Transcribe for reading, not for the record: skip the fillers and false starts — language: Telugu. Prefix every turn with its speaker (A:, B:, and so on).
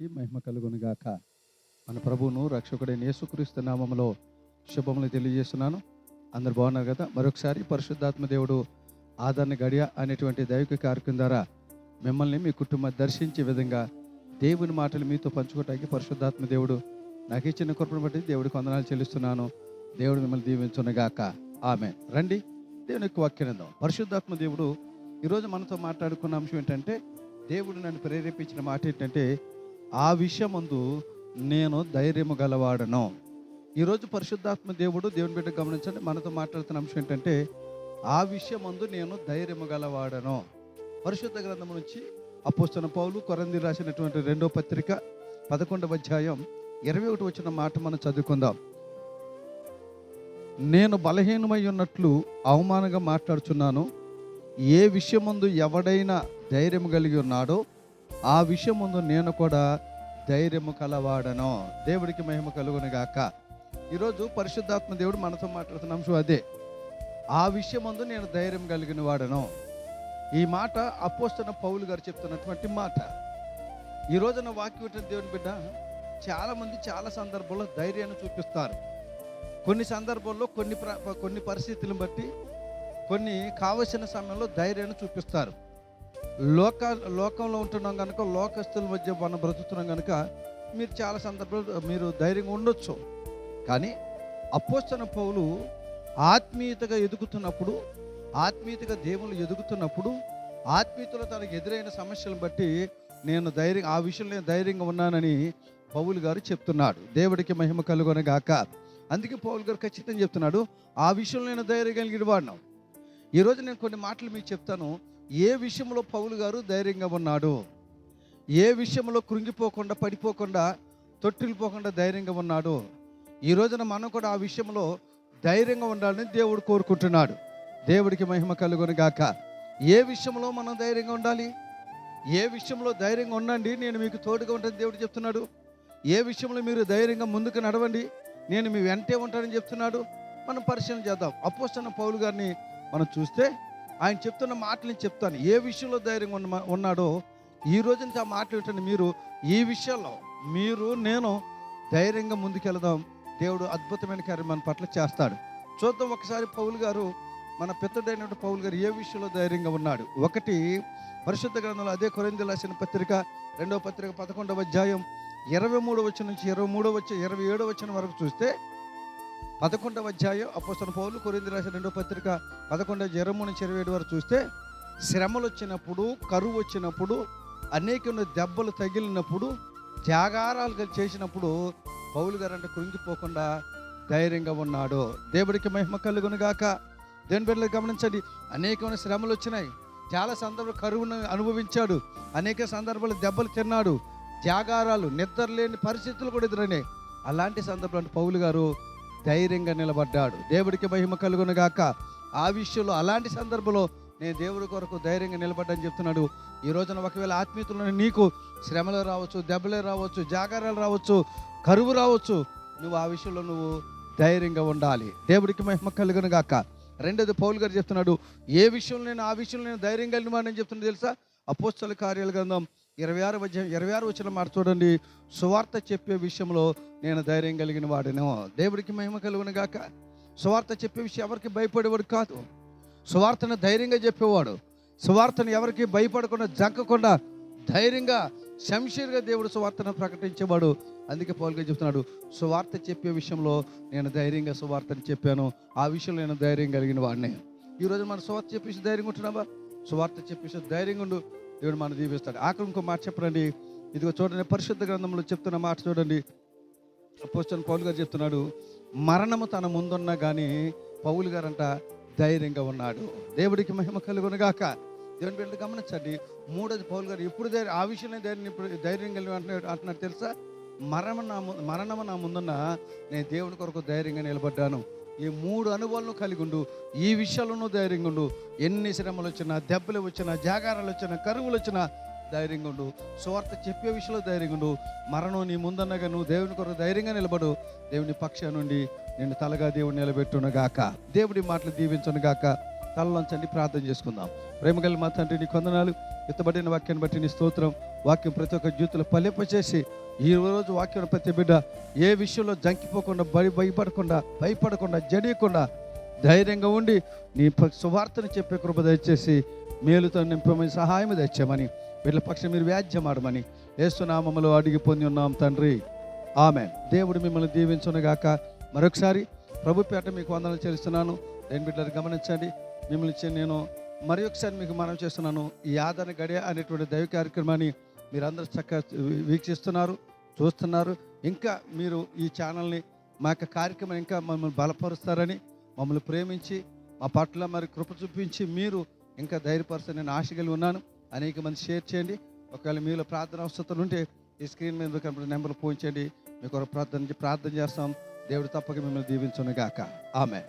A: దేవునికి మహిమ కలుగును గాక. మన ప్రభువును రక్షకుడైన యేసుక్రీస్తు నామములో శుభములు తెలియజేస్తున్నాను. అందరు బాగున్నారు కదా. మరొకసారి పరిశుద్ధాత్మ దేవుడు ఆదరణ గడియ అనేటువంటి దైవిక కార్యక్రమం ద్వారా మిమ్మల్ని మీ కుటుంబం దర్శించే విధంగా దేవుని మాటలు మీతో పంచుకోవటానికి పరిశుద్ధాత్మ దేవుడు నాకు ఇచ్చిన కృపను బట్టి దేవుడికి వందనాలు చెల్లిస్తున్నాను. దేవుడు మిమ్మల్ని దీవించునుగాక. ఆమేన్. రండి దేవుని యొక్క వాక్యం. పరిశుద్ధాత్మ దేవుడు ఈరోజు మనతో మాట్లాడుకున్న అంశం ఏంటంటే, దేవుడు నన్ను ప్రేరేపించిన మాట ఏంటంటే, ఆ విషయమందు నేను ధైర్యము గలవాడను. ఈరోజు పరిశుద్ధాత్మ దేవుడు దేవుని బిడ్డ గమనించండి, మనతో మాట్లాడుతున్న అంశం ఏంటంటే, ఆ విషయమందు నేను ధైర్యము గలవాడను. పరిశుద్ధ గ్రంథం నుంచి అపోస్తలుడైన పౌలు కొరింథీయులకు రాసినటువంటి 2వ పత్రిక 11వ అధ్యాయం 21 వచ్చిన మాట మనం చదువుకుందాం. నేను బలహీనమై ఉన్నట్లు అవమానంగా మాట్లాడుచున్నాను. ఏ విషయమందు ఎవడైనా ధైర్యము కలిగి ఉన్నాడో ఆ విషయమందు నేను కూడా ధైర్యము కలవాడను. దేవుడికి మహిమ కలుగును గాక. ఈరోజు పరిశుద్ధాత్మ దేవుడు మనతో మాట్లాడుతున్న అంశం అదే, ఆ విషయమందు నేను ధైర్యం కలిగిన వాడను. ఈ మాట అపోస్తలుడైన పౌలు గారు చెప్తున్నటువంటి మాట. ఈ రోజున వాక్యం దేవుని బిడ్డ, చాలామంది చాలా సందర్భాల్లో ధైర్యాన్ని చూపిస్తారు. కొన్ని సందర్భాల్లో కొన్ని పరిస్థితులను బట్టి కొన్ని కావలసిన సమయంలో ధైర్యాన్ని చూపిస్తారు. లోకంలో ఉంటున్నాం కనుక, లోకస్తుల మధ్య మనం బ్రతుకుతున్నాం కనుక మీరు చాలా సందర్భాలు మీరు ధైర్యంగా ఉండొచ్చు. కానీ అపోస్తలుడైన పౌలు ఆత్మీయతగా ఎదుగుతున్నప్పుడు, ఆత్మీయతగా దేవుళ్ళు ఎదుగుతున్నప్పుడు, ఆత్మీయతలో తనకు ఎదురైన సమస్యలను బట్టి ఆ విషయంలో నేను ధైర్యంగా ఉన్నానని పౌలు గారు చెప్తున్నాడు. దేవుడికి మహిమ కలుగును గాక. అందుకే పౌలు గారు ఖచ్చితంగా చెప్తున్నాడు, ఆ విషయంలో నేను ధైర్యం కలిగిన వాడిను. ఈరోజు నేను కొన్ని మాటలు మీకు చెప్తాను. ఏ విషయంలో పౌలు గారు ధైర్యంగా ఉన్నాడు, ఏ విషయంలో కృంగిపోకుండా, పడిపోకుండా, తొట్టిల్లిపోకుండా ధైర్యంగా ఉన్నాడు. ఈ రోజున మనం కూడా ఆ విషయంలో ధైర్యంగా ఉండాలని దేవుడు కోరుకుంటున్నాడు. దేవుడికి మహిమ కలుగును గాక. ఏ విషయంలో మనం ధైర్యంగా ఉండాలి, ఏ విషయంలో ధైర్యంగా ఉండండి, నేను మీకు తోడుగా ఉంటానని దేవుడు చెప్తున్నాడు. ఏ విషయంలో మీరు ధైర్యంగా ముందుకు నడవండి, నేను మీ వెంటే ఉంటానని చెప్తున్నాడు. మనం పరిశీలన చేద్దాం. అపోస్తలుడైన పౌలు గారిని మనం చూస్తే ఆయన చెప్తున్న మాటలు చెప్తాను. ఏ విషయంలో ధైర్యంగా ఉన్నాడో ఈ రోజు నుంచి ఆ మాటలు ఏంటంటే, మీరు ఈ విషయంలో నేను ధైర్యంగా ముందుకెళ్దాం. దేవుడు అద్భుతమైన కార్యం మన పట్ల చేస్తాడు. చూద్దాం ఒకసారి పౌలు గారు, మన పితడైన పౌలు గారు ఏ విషయంలో ధైర్యంగా ఉన్నాడు. ఒకటి, పరిశుద్ధ గ్రంథంలో అదే కొరింథీయులకు రాసిన పత్రిక 2వ పత్రిక 11వ అధ్యాయం 23వ వచనం నుంచి 27వ వచనం వరకు చూస్తే, 11వ అధ్యాయం అపోస్తలుడైన పౌలు కొరింథీయులకు రాసిన 2వ పత్రిక 11:23 నుంచి 27 వరకు చూస్తే, శ్రమలు వచ్చినప్పుడు, కరువు వచ్చినప్పుడు, అనేక దెబ్బలు తగిలినప్పుడు, త్యాగారాలు చేసినప్పుడు పౌలు గారు అంటే కృంగిపోకుండా ధైర్యంగా ఉన్నాడు. దేవుడికి మహిమ కలుగును గాక. దేని బిడ్డలు గమనించండి, అనేకమైన శ్రమలు వచ్చినాయి, చాలా సందర్భాలు కరువును అనుభవించాడు, అనేక సందర్భాలు దెబ్బలు తిన్నాడు, త్యాగారాలు, నిద్రలేని పరిస్థితులు కూడా ఎదురైనాయి. అలాంటి సందర్భంలో పౌలు గారు ధైర్యంగా నిలబడ్డాడు. దేవుడికి మహిమ కలుగును గాక. ఆ విషయంలో అలాంటి సందర్భంలో నేను దేవుడి కొరకు ధైర్యంగా నిలబడ్డాని చెప్తున్నాడు. ఈ రోజున ఒకవేళ ఆత్మీయతలో నీకు శ్రమలు రావచ్చు, దెబ్బలే రావచ్చు, జాగారాలు రావచ్చు, కరువు రావచ్చు, నువ్వు ఆ విషయంలో ధైర్యంగా ఉండాలి. దేవుడికి మహిమ కలుగును గాక. రెండోది పౌలు గారు చెప్తున్నాడు, ఏ విషయంలో ఆ విషయంలో నేను ధైర్యం కలిగిన వాడిని చెప్తున్నా తెలుసా? అపోస్తలుల కార్యాల గ్రంథం 26వ వచనం మాట చూడండి. సువార్త చెప్పే విషయంలో నేను ధైర్యం కలిగిన వాడిను. దేవుడికి మహిమ కలుగును గాక. సువార్త చెప్పే విషయం ఎవరికి భయపడేవాడు కాదు, సువార్తను ధైర్యంగా చెప్పేవాడు. సువార్తను ఎవరికి భయపడకుండా, జంకకుండా, ధైర్యంగా, శంషీర్గా దేవుడు సువార్తను ప్రకటించేవాడు. అందుకే పౌలు గారు చెప్తున్నాడు, సువార్త చెప్పే విషయంలో నేను ధైర్యంగా సువార్తను చెప్పాను, ఆ విషయంలో నేను ధైర్యం కలిగిన వాడిని. ఈరోజు మన సువార్త చెప్పేసి ధైర్యంగా ఉంటున్నావా? సువార్త చెప్పేసి ధైర్యంగా ఉండు, దేవుడు మనం దీవిస్తాడు. ఆఖరి ఇంకో మాట చెప్పరండి. ఇదిగో చూడండి, పరిశుద్ధ గ్రంథంలో చెప్తున్న మాట చూడండి. అపోస్తలుడైన పౌలు గారు చెప్తున్నాడు, మరణము తన ముందున్నా కానీ పౌలు గారంట ధైర్యంగా ఉన్నాడు. దేవుడికి మహిమ కలుగును గాక. దేవుని బిడ్డలు గమనించండి. మూడోది, పౌలు గారు ఎప్పుడు ఆ విషయంలో ధైర్యం కలిగి అంటున్నాడు తెలుసా? మరణము నా ముందున్న నేను దేవుని కొరకు ధైర్యంగా నిలబడ్డాను. ఈ 3 అనుభవాలను కలిగి ఉండు, ఈ విషయాలను ధైర్యంగా ఉండు. ఎన్ని శ్రమలు వచ్చినా, దెబ్బలు వచ్చినా, జాగారాలు వచ్చినా, కరువులు వచ్చినా ధైర్యంగా ఉండు. సువార్త చెప్పే విషయంలో ధైర్యంగా ఉండు. మరణం నీ ముందన్నగా నువ్వు దేవుని కొరకు ధైర్యంగా నిలబడు. దేవుని పక్షాన నుండి నేను తలగా దేవుని నిలబెట్టును గాక. దేవుడి మాటలు దీవించును గాక. తలలోంచండి, ప్రార్థన చేసుకుందాం. ప్రేమగల మా తండ్రి, నీ కొందనాలు, ఎత్తబడిన వాక్యాన్ని బట్టి నీ స్తోత్రం. వాక్యం ప్రతి ఒక్క జీవితంలో ఫలింపచేసి ఈ రోజు వాక్యం ప్రతి బిడ్డ ఏ విషయంలో జంకిపోకుండా భయపడకుండా జడియకుండా ధైర్యంగా ఉండి నీ సువార్తను చెప్పే కృప దయచేసి మేలుతో నింపమని సహాయం తెచ్చామని వీళ్ళ పక్షం మీరు వ్యాజ్యమాడమని యేసునామములో అడిగి పొంది ఉన్నాం తండ్రి, ఆమేన్. దేవుడు మిమ్మల్ని దీవించునుగాక. మరొకసారి ప్రభుపేట మీకు వందనాలు చెల్లిస్తున్నాను. దేని బిడ్డలు గమనించండి, మిమ్మల్ని నేను మరి ఒకసారి మీకు మనం చేస్తున్నాను. ఈ ఆదరణ గడియ అనేటువంటి దైవ కార్యక్రమాన్ని మీరందరూ చక్కగా వీక్షిస్తున్నారు, చూస్తున్నారు. ఇంకా మీరు ఈ ఛానల్ని మా యొక్క కార్యక్రమం ఇంకా మమ్మల్ని బలపరుస్తారని, మమ్మల్ని ప్రేమించి మా పట్ల మరి కృప చూపించి మీరు ఇంకా ధైర్యపరుస్తారని నేను ఆశ కలిగి ఉన్నాను. అనేక మంది షేర్ చేయండి. ఒకవేళ మీలో ప్రార్థన అవసరం ఉంటే ఈ స్క్రీన్ మీద నెంబర్ ఫోన్ చేయండి. మీకు ప్రార్థన చేస్తాం. దేవుడు తప్పక మిమ్మల్ని దీవించునుగాక. ఆమేన్.